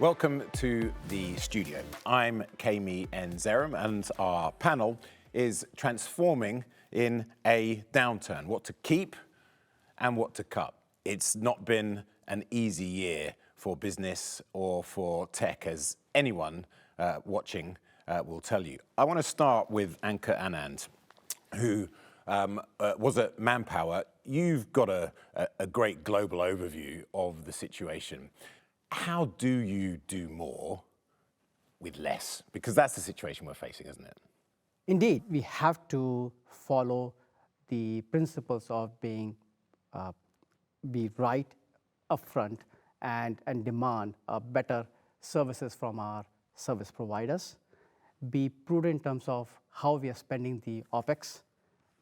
Welcome to the studio. I'm Keme Nzerem, and our panel is transforming in a downturn, what to keep and what to cut. It's not been an easy year for business or for tech, as anyone watching will tell you. I want to start with Ankur Anand, who was at Manpower. You've got a great global overview of the situation. How do you do more with less? Because that's the situation we're facing, isn't it? Indeed, we have to follow the principles of be right upfront and demand better services from our service providers. Be prudent in terms of how we are spending the OpEx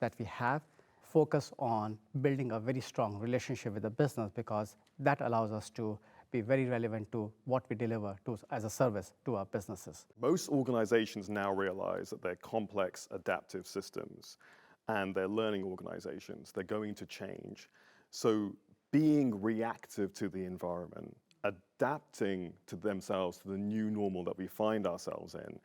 that we have. Focus on building a very strong relationship with the business, because that allows us to be very relevant to what we deliver as a service to our businesses. Most organizations now realize that they're complex adaptive systems and they're learning organizations. They're going to change. So being reactive to the environment, adapting to themselves to the new normal that we find ourselves in.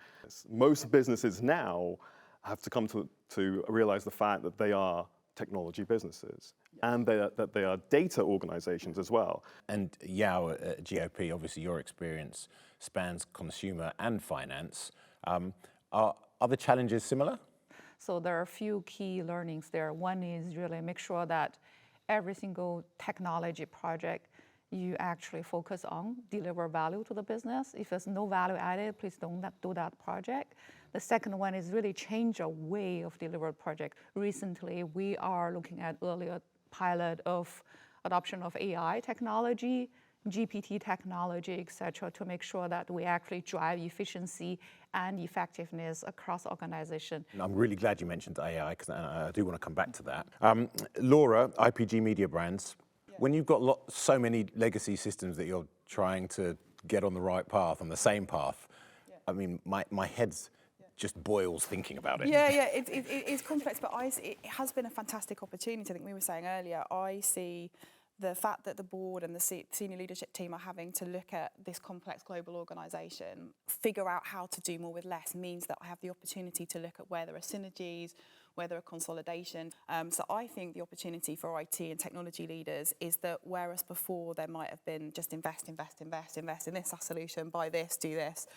Most businesses now have to come to realize the fact that they are technology businesses, and that they are data organizations as well. And Miao at GOP, obviously your experience spans consumer and finance. Are the challenges similar? So there are a few key learnings there. One is really make sure that every single technology project you actually focus on, deliver value to the business. If there's no value added, please don't do that project. The second one is really change our way of deliver project. Recently, we are looking at earlier pilot of adoption of AI technology, GPT technology, et cetera, to make sure that we actually drive efficiency and effectiveness across organization. I'm really glad you mentioned AI, because I do want to come back to that. Laura, IPG Mediabrands, when you've got so many legacy systems that you're trying to get on the right path, on the same path, I mean, my head's just boils thinking about it. Yeah, it's complex, but it has been a fantastic opportunity. I think we were saying earlier, I see the fact that the board and the senior leadership team are having to look at this complex global organisation, figure out how to do more with less, means that I have the opportunity to look at where there are synergies, where there are consolidation. So I think the opportunity for IT and technology leaders is that whereas before there might have been just invest in this solution, buy this, do this,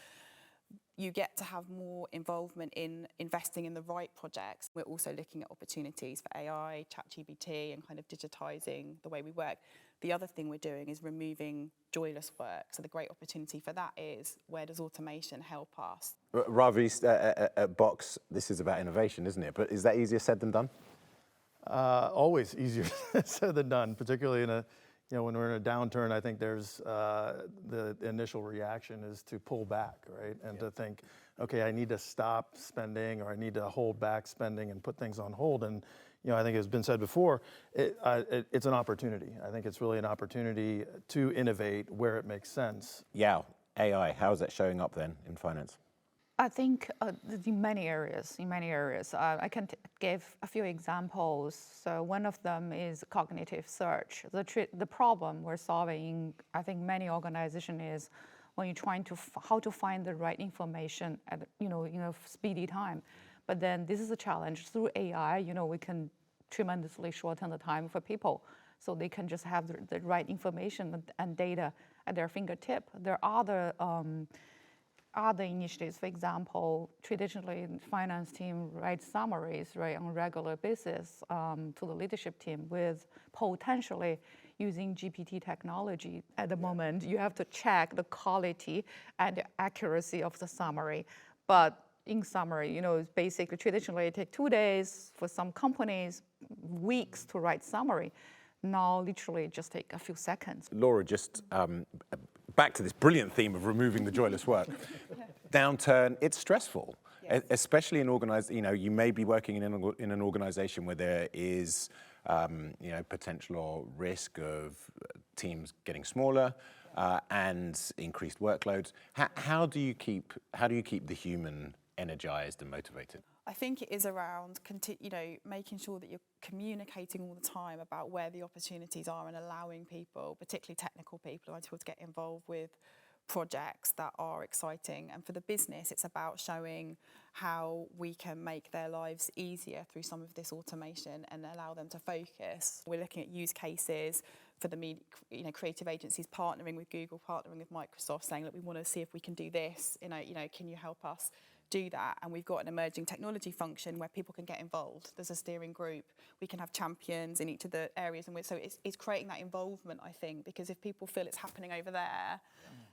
you get to have more involvement in investing in the right projects. We're also looking at opportunities for AI, ChatGPT, and kind of digitising the way we work. The other thing we're doing is removing joyless work. So the great opportunity for that is, where does automation help us? Ravi, at Box, this is about innovation, isn't it? But is that easier said than done? Always easier said than done, particularly when we're in a downturn. I think there's the initial reaction is to pull back, right? And to think, okay, I need to stop spending, or I need to hold back spending and put things on hold. And I think it's been said before, it's an opportunity. I think it's really an opportunity to innovate where it makes sense. Yeah, AI, how is that showing up then in finance? I think in many areas. I can give a few examples. So one of them is cognitive search. The problem we're solving, I think many organizations, is when you're trying to how to find the right information at speedy time. But then this is a challenge. Through AI, we can tremendously shorten the time for people, so they can just have the right information and data at their fingertip. There are other initiatives. For example, traditionally, the finance team writes summaries on a regular basis to the leadership team, with potentially using GPT technology. At the moment, you have to check the quality and the accuracy of the summary. But in summary, it's basically traditionally it takes 2 days, for some companies, weeks to write summary. Now, literally, it just takes a few seconds. Laura, just back to this brilliant theme of removing the joyless work. Downturn, it's stressful, especially in you may be working in an organization where there is, potential or risk of teams getting smaller and increased workloads. How do you keep the human energized and motivated? I think it is around making sure that you're communicating all the time about where the opportunities are, and allowing people, particularly technical people, who want to get involved with projects that are exciting. And for the business, it's about showing how we can make their lives easier through some of this automation and allow them to focus. We're looking at use cases for the creative agencies partnering with Google, partnering with Microsoft, saying, look, we want to see if we can do this. Can you help us do that? And we've got an emerging technology function where people can get involved. There's a steering group. We can have champions in each of the areas. And so it's creating that involvement, I think, because if people feel it's happening over there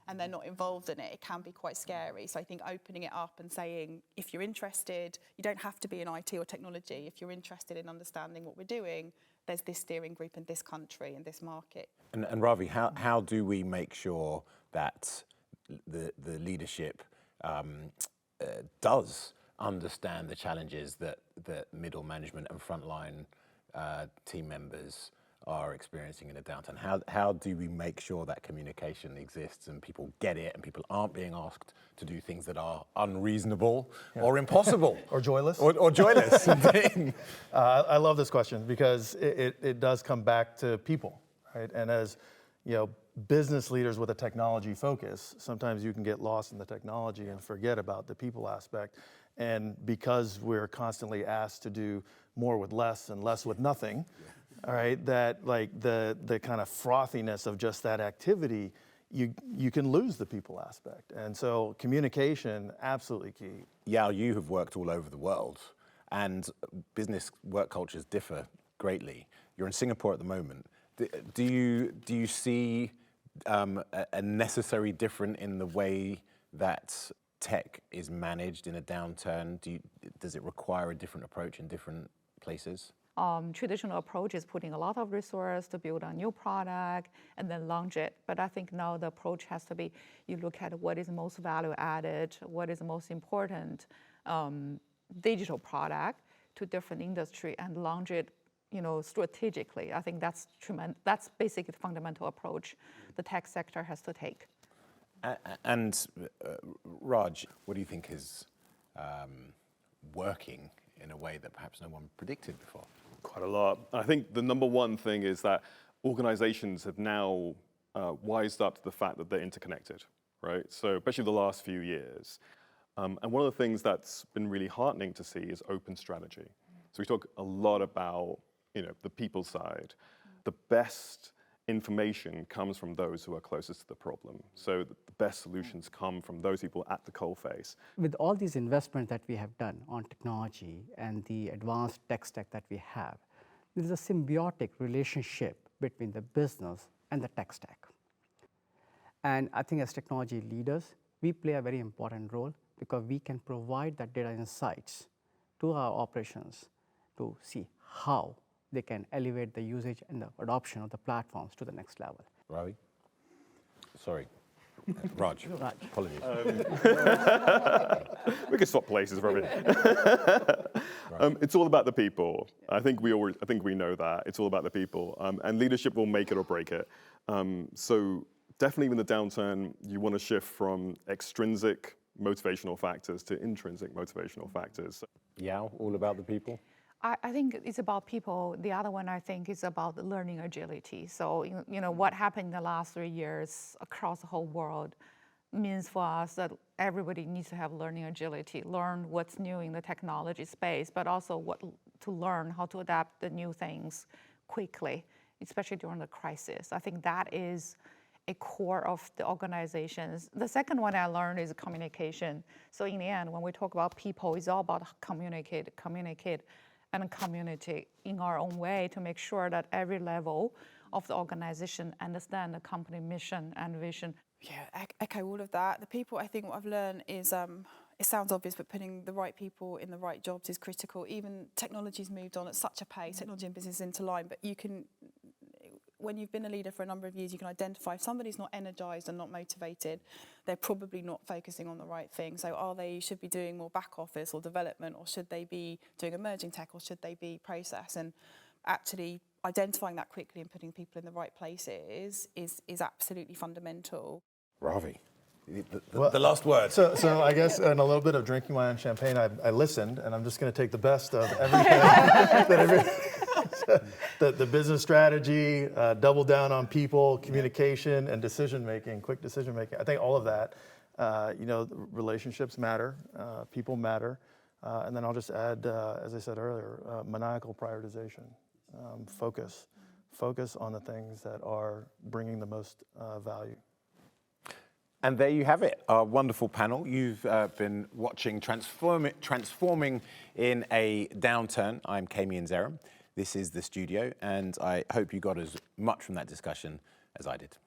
and they're not involved in it, it can be quite scary. So I think opening it up and saying, if you're interested, you don't have to be in IT or technology. If you're interested in understanding what we're doing, there's this steering group in this country, in this market. And Ravi, how do we make sure that the leadership does understand the challenges that middle management and frontline team members are experiencing in a downturn? How do we make sure that communication exists and people get it and people aren't being asked to do things that are unreasonable or impossible? Or joyless? Or joyless. I love this question because it does come back to people, right? And as business leaders with a technology focus, sometimes you can get lost in the technology and forget about the people aspect. And because we're constantly asked to do more with less and less with nothing, all right, that like the kind of frothiness of just that activity, you can lose the people aspect. And so communication, absolutely key. Miao, you have worked all over the world and business work cultures differ greatly. You're in Singapore at the moment. Do you see a necessary difference in the way that tech is managed in a downturn? Does it require a different approach in different places? Traditional approach is putting a lot of resources to build a new product and then launch it. But I think now the approach has to be, you look at what is most value added, what is the most important digital product to different industry and launch it strategically. I think that's basically the fundamental approach the tech sector has to take. And Raj, what do you think is working in a way that perhaps no one predicted before? Quite a lot. I think the number one thing is that organizations have now wised up to the fact that they're interconnected, right? So especially the last few years. And one of the things that's been really heartening to see is open strategy. So we talk a lot about the people side. The best information comes from those who are closest to the problem. So the best solutions come from those people at the coalface. With all these investments that we have done on technology and the advanced tech stack that we have, there is a symbiotic relationship between the business and the tech stack. And I think as technology leaders, we play a very important role because we can provide that data insights to our operations to see how they can elevate the usage and the adoption of the platforms to the next level. Ravi? Sorry. Raj. Apologies. We could swap places, Ravi. It's all about the people. I think we know that. It's all about the people. And leadership will make it or break it. So definitely in the downturn, you want to shift from extrinsic motivational factors to intrinsic motivational factors. Miao, all about the people? I think it's about people. The other one, I think, is about learning agility. So, what happened in the last 3 years across the whole world means for us that everybody needs to have learning agility, learn what's new in the technology space, but also to learn how to adapt the new things quickly, especially during the crisis. I think that is a core of the organizations. The second one I learned is communication. So in the end, when we talk about people, it's all about communicate, and community in our own way to make sure that every level of the organization understand the company mission and vision. Yeah, echo all of that. The people, I think what I've learned is, it sounds obvious, but putting the right people in the right jobs is critical. Even technology's moved on at such a pace, technology and business interline, but when you've been a leader for a number of years, you can identify if somebody's not energized and not motivated, they're probably not focusing on the right thing. So should be doing more back office or development, or should they be doing emerging tech, or should they be process? And actually identifying that quickly and putting people in the right places is absolutely fundamental. Ravi, the last word. So I guess in a little bit of drinking wine and champagne, I listened, and I'm just going to take the best of everything The business strategy, double down on people, communication, and decision making, quick decision making. I think all of that, relationships matter, people matter, and then I'll just add, as I said earlier, maniacal prioritization, focus on the things that are bringing the most value. And there you have it, our wonderful panel. You've been watching Transforming in a Downturn. I'm Keme Nzerem. This is The Studio, and I hope you got as much from that discussion as I did.